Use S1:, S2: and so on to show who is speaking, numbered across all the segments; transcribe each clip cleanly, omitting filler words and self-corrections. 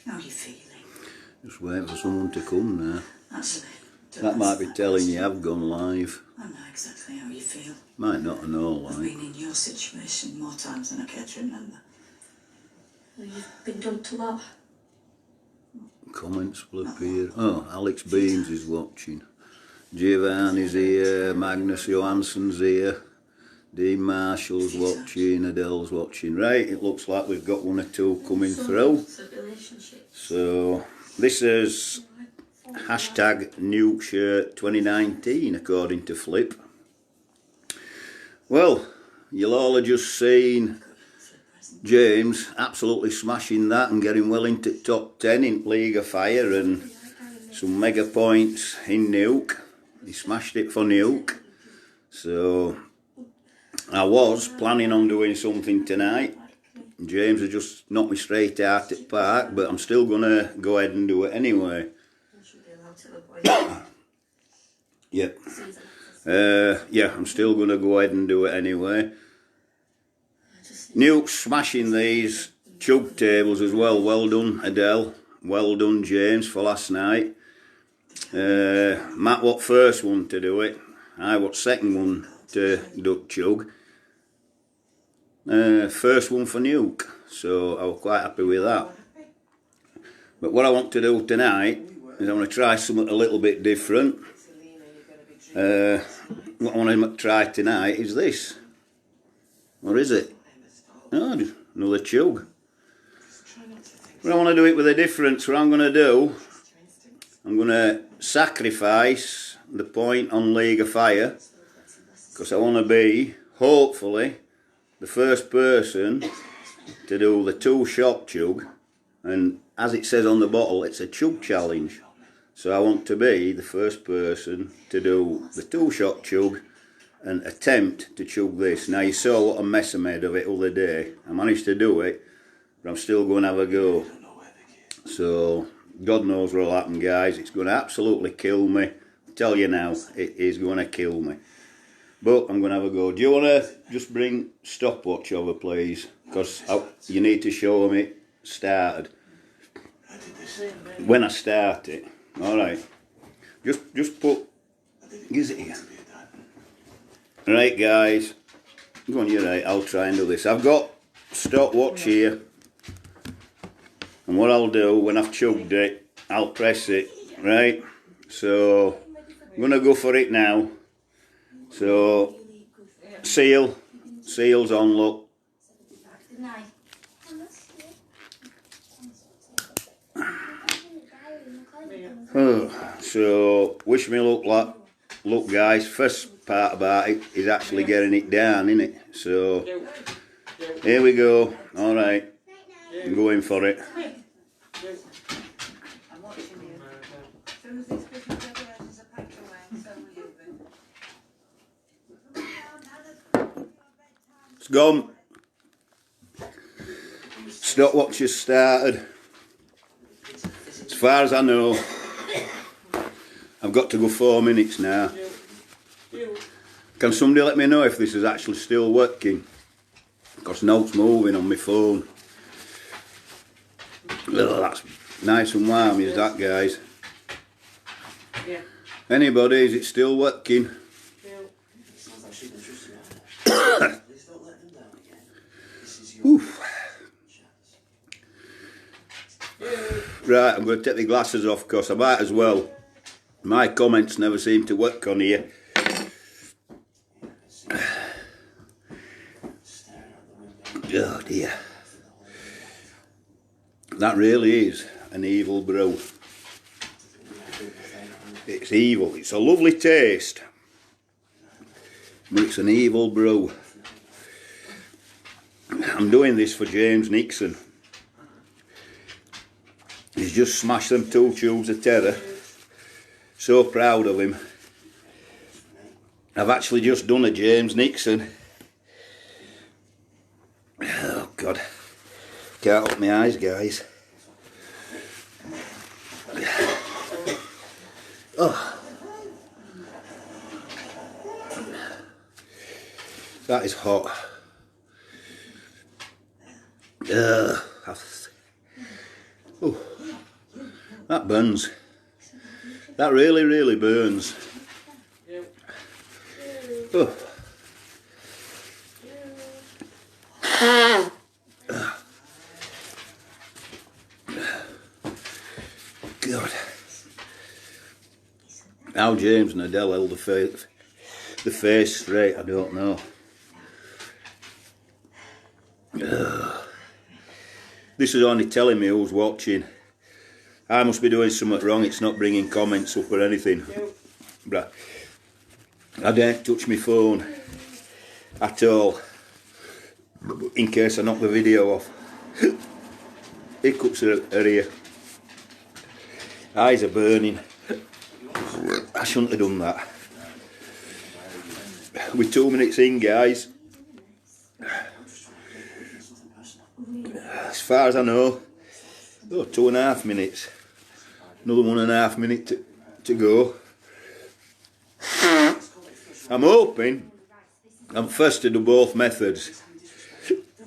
S1: How are you feeling?
S2: Just waiting for someone to come now.
S1: That's it.
S2: That might be telling you I've gone live.
S1: I know exactly how you feel.
S2: Might not know,
S1: I've
S2: like.
S1: been in your situation more times than I care to remember.
S3: Well, you've been dumped a lot.
S2: Comments will appear. Oh, Alex Beams is watching. Giovanni's here. Magnus Johansson's here. Dean Marshall's watching. Adele's watching. Right, it looks like we've got one or two coming through. So, this is hashtag Nuke Shirt 2019 according to Flip. Well, you'll all have just seen James absolutely smashing that and getting well into top 10 in League of Fire and some mega points in Nuke. He smashed it for Nuke. So I was planning on doing something tonight. James has just knocked me straight out at park, but I'm still going to go ahead and do it anyway. Yep. Yeah, I'm still going to go ahead and do it anyway. Nuke smashing these Chug tables as well. Well done, Adele. Well done, James, for last night. Matt what first one to do it. I what second one to duck Chug. First one for Nuke. So I was quite happy with that. But what I want to do tonight is I want to try something a little bit different. What I want to try tonight is this. Or is it? Oh, another Chug. But I want to do it with a difference. What I'm going to do, I'm going to sacrifice the point on League of Fire because I want to be, hopefully, the first person to do the 2-shot Chug. And as it says on the bottle, it's a Chug challenge. So I want to be the first person to do the 2-shot Chug and attempt to chug this. Now you saw what a mess I made of it other day. I managed to do it, but I'm still going to have a go. So God knows what'll happen, guys. It's going to absolutely kill me. I tell you now, it is going to kill me. But I'm going to have a go. Do you want to just bring stopwatch over, please? Because you need to show them it started. When I start it. Alright. Just put... Is it here? Right, guys. Go on, you're right. I'll try and do this. I've got stopwatch here. And what I'll do, when I've chugged it, I'll press it. Right? So, I'm going to go for it now. So, seal's on, look. So, wish me luck, look guys, first part about it is actually getting it down, isn't it? So, here we go. Alright, I'm going for it. It's gone. Stopwatch has started. As far as I know, I've got to go 4 minutes now. Can somebody let me know if this is actually still working? Because note's moving on my phone. Oh, that's nice and warm, is that, guys? Anybody, is it still working? Right, I'm going to take the glasses off because I might as well. My comments never seem to work on here. Oh dear. That really is an evil brew. It's evil. It's a lovely taste. But it's an evil brew. I'm doing this for James Nixon. He's just smashed them 2 tubes of terror. So proud of him. I've actually just done a James Nixon. Oh God. Can't open my eyes, guys. Oh. That is hot. Oh. burns. That really, really burns. Oh. God. How James and Adele held the face straight, I don't know. This is only telling me who's watching. I must be doing something wrong, it's not bringing comments up or anything. But I don't touch my phone at all, in case I knock the video off. Hiccups are here. Eyes are burning. I shouldn't have done that. We're 2 minutes in, guys. As far as I know, 2.5 minutes. Another 1.5 minutes to go. I'm hoping I'm first to do both methods,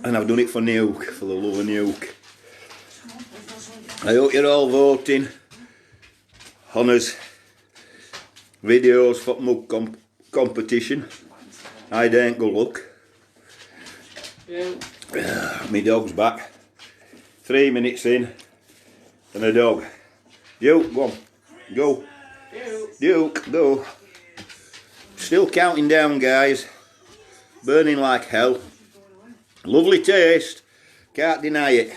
S2: and I've done it for Nuke, for the love of Nuke. I hope you're all voting on us videos for mug competition. I ain't good luck. My dog's back. 3 minutes in, and a dog. Duke, go on. Go. Duke, go. Still counting down, guys. Burning like hell. Lovely taste. Can't deny it.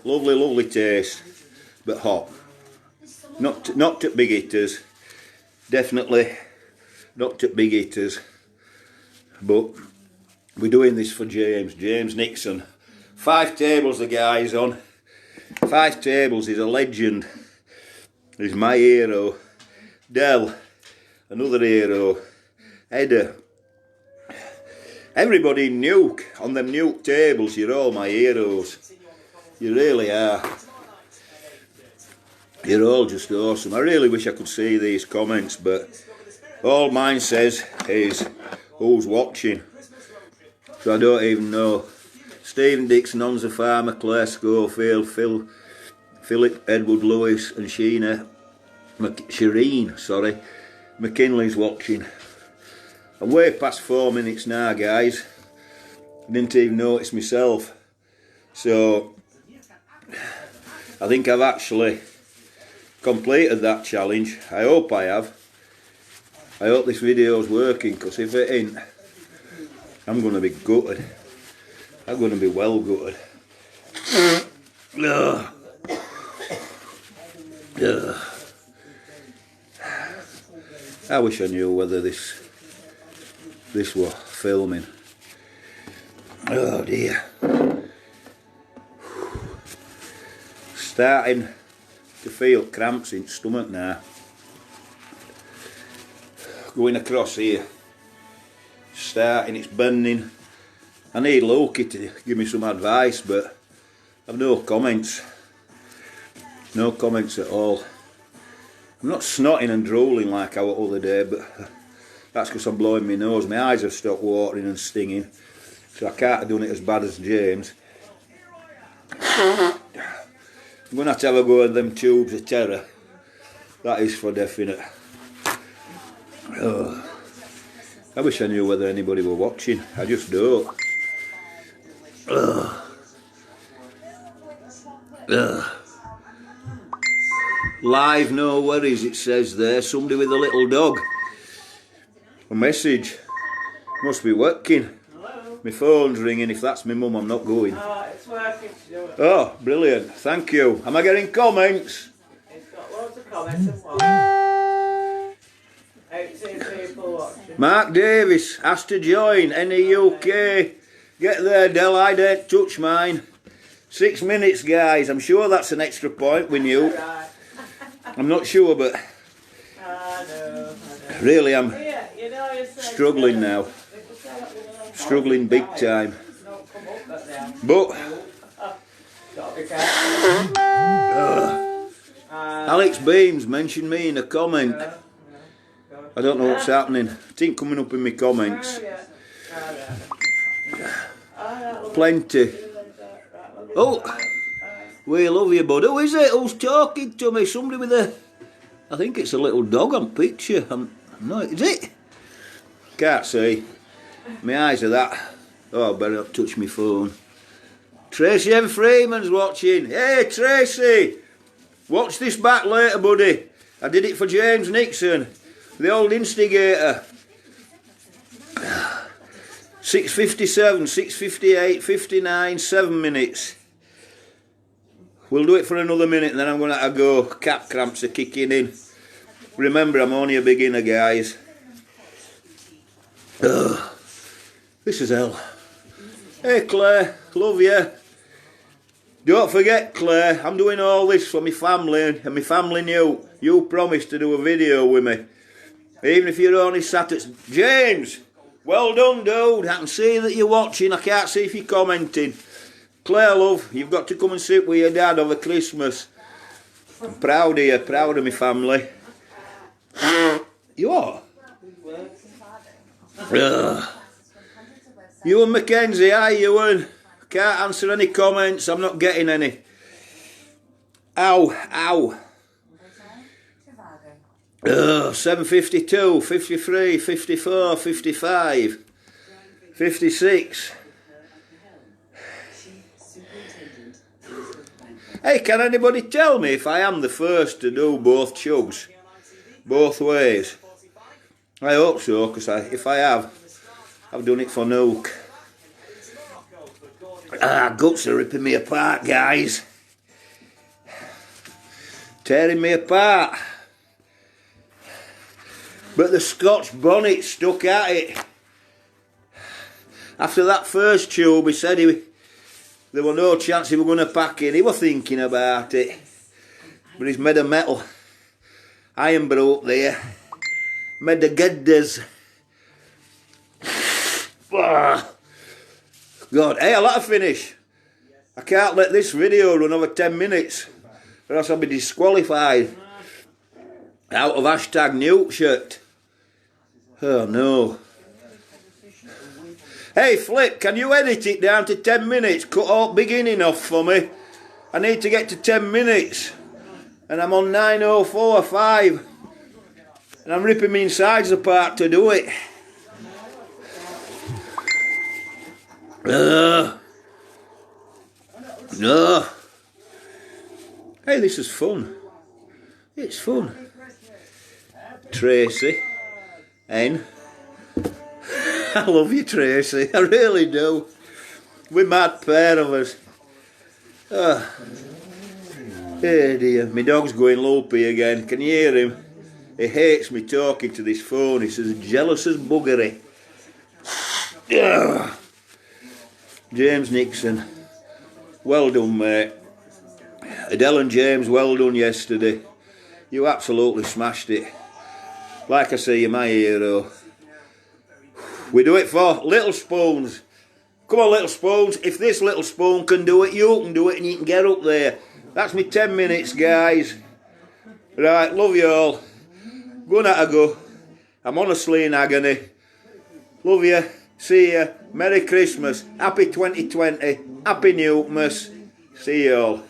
S2: Lovely, lovely taste. But hot. Not at big hitters. Definitely not at big hitters. But we're doing this for James. James Nixon. 5 tables the guy's on. 5 tables, he's a legend. He's my hero. Del, another hero. Edda. Everybody in Nuke, on them Nuke tables, you're all my heroes. You really are. You're all just awesome. I really wish I could see these comments, but all mine says is who's watching. So I don't even know. Stephen Dixon, Onza Farmer, Claire Schofield, Philip Edward Lewis and Shireen McKinley's watching. I'm way past 4 minutes now, guys. I didn't even notice myself. So I think I've actually completed that challenge. I hope I have. I hope this video's working, because if it ain't, I'm going to be gutted. I'm going to be well gutted. I wish I knew whether this were filming. Oh dear. Starting to feel cramps in stomach now. Going across here. Starting, it's burning. I need Loki to give me some advice, but I've no comments. No comments at all. I'm not snotting and drooling like I was the other day, but that's because I'm blowing my nose. My eyes have stopped watering and stinging, so I can't have done it as bad as James. I'm going to have a go at them tubes of terror. That is for definite. Oh. I wish I knew whether anybody were watching. I just don't. Ugh. Ugh. Live, no worries, it says there. Somebody with a little dog. A message. Must be working.
S4: Hello?
S2: My phone's ringing. If that's my mum, I'm not going.
S4: Oh, it's working.
S2: Oh, brilliant. Thank you. Am I getting comments?
S4: It's got loads of comments and what? 18 people watching.
S2: Mark Davis has to join. Any UK? Get there, Del. I don't touch mine. 6 minutes, guys. I'm sure that's an extra point with you.
S4: Right.
S2: I'm not sure, but
S4: I know.
S2: really I'm
S4: Yeah, you know, you said,
S2: struggling now. Struggling big time.
S4: Don't come up at them.
S2: But
S4: Gotta be careful.
S2: Alex Beams mentioned me in a comment. I don't know what's happening. It ain't coming up in my comments. Plenty. Oh, We love you, bud. Who is it? Who's talking to me? Somebody with a... I think it's a little dog on picture. No, is it? Can't see. My eyes are that... Oh, I better not touch my phone. Tracy M. Freeman's watching. Hey, Tracy! Watch this back later, buddy. I did it for James Nixon, the old instigator. 6:57, 6:58, 59, 7 minutes. We'll do it for another minute and then I'm going to have to go. Cap cramps are kicking in. Remember, I'm only a beginner, guys. Ugh. This is hell. Hey, Claire. Love you. Don't forget, Claire, I'm doing all this for my family, and my family knew. You promised to do a video with me. Even if you're only sat at... James! Well done, dude. I can see that you're watching. I can't see if you're commenting. Claire, love, you've got to come and sit with your dad over Christmas. I'm proud of you, proud of my family. You are? You and Mackenzie, hi Ewan. Can't answer any comments, I'm not getting any. Ow, ow. 7:52, 53, 54, 55, 56. Hey, can anybody tell me if I am the first to do both chugs? Both ways? I hope so, because if I have, I've done it for Nuke. Guts are ripping me apart, guys. Tearing me apart. But the Scotch bonnet stuck at it. After that first tube, he said there was no chance he was going to pack it. He was thinking about it. But he's made of metal. Iron broke there. Made the gidders. God, hey, I'll have to finish. I can't let this video run over 10 minutes, or else I'll be disqualified. Out of hashtag Newt shirt. Oh no. Hey Flip, can you edit it down to 10 minutes? Cut all beginning off for me. I need to get to 10 minutes. And I'm on 9:04.5. And I'm ripping my insides apart to do it. No. Hey, this is fun. It's fun. Tracy. N. I love you, Tracy. I really do. We're mad pair of us. Hey dear. My dog's going loopy again. Can you hear him? He hates me talking to this phone. He's as jealous as buggery. James Nixon. Well done, mate. Adele and James, well done yesterday. You absolutely smashed it. Like I say, you're my hero. We do it for little spoons. Come on, little spoons. If this little spoon can do it, you can do it and you can get up there. That's me 10 minutes, guys. Right, love you all. Going at a go. I'm honestly in agony. Love you. See ya. Merry Christmas. Happy 2020. Happy Newtmas. See you all.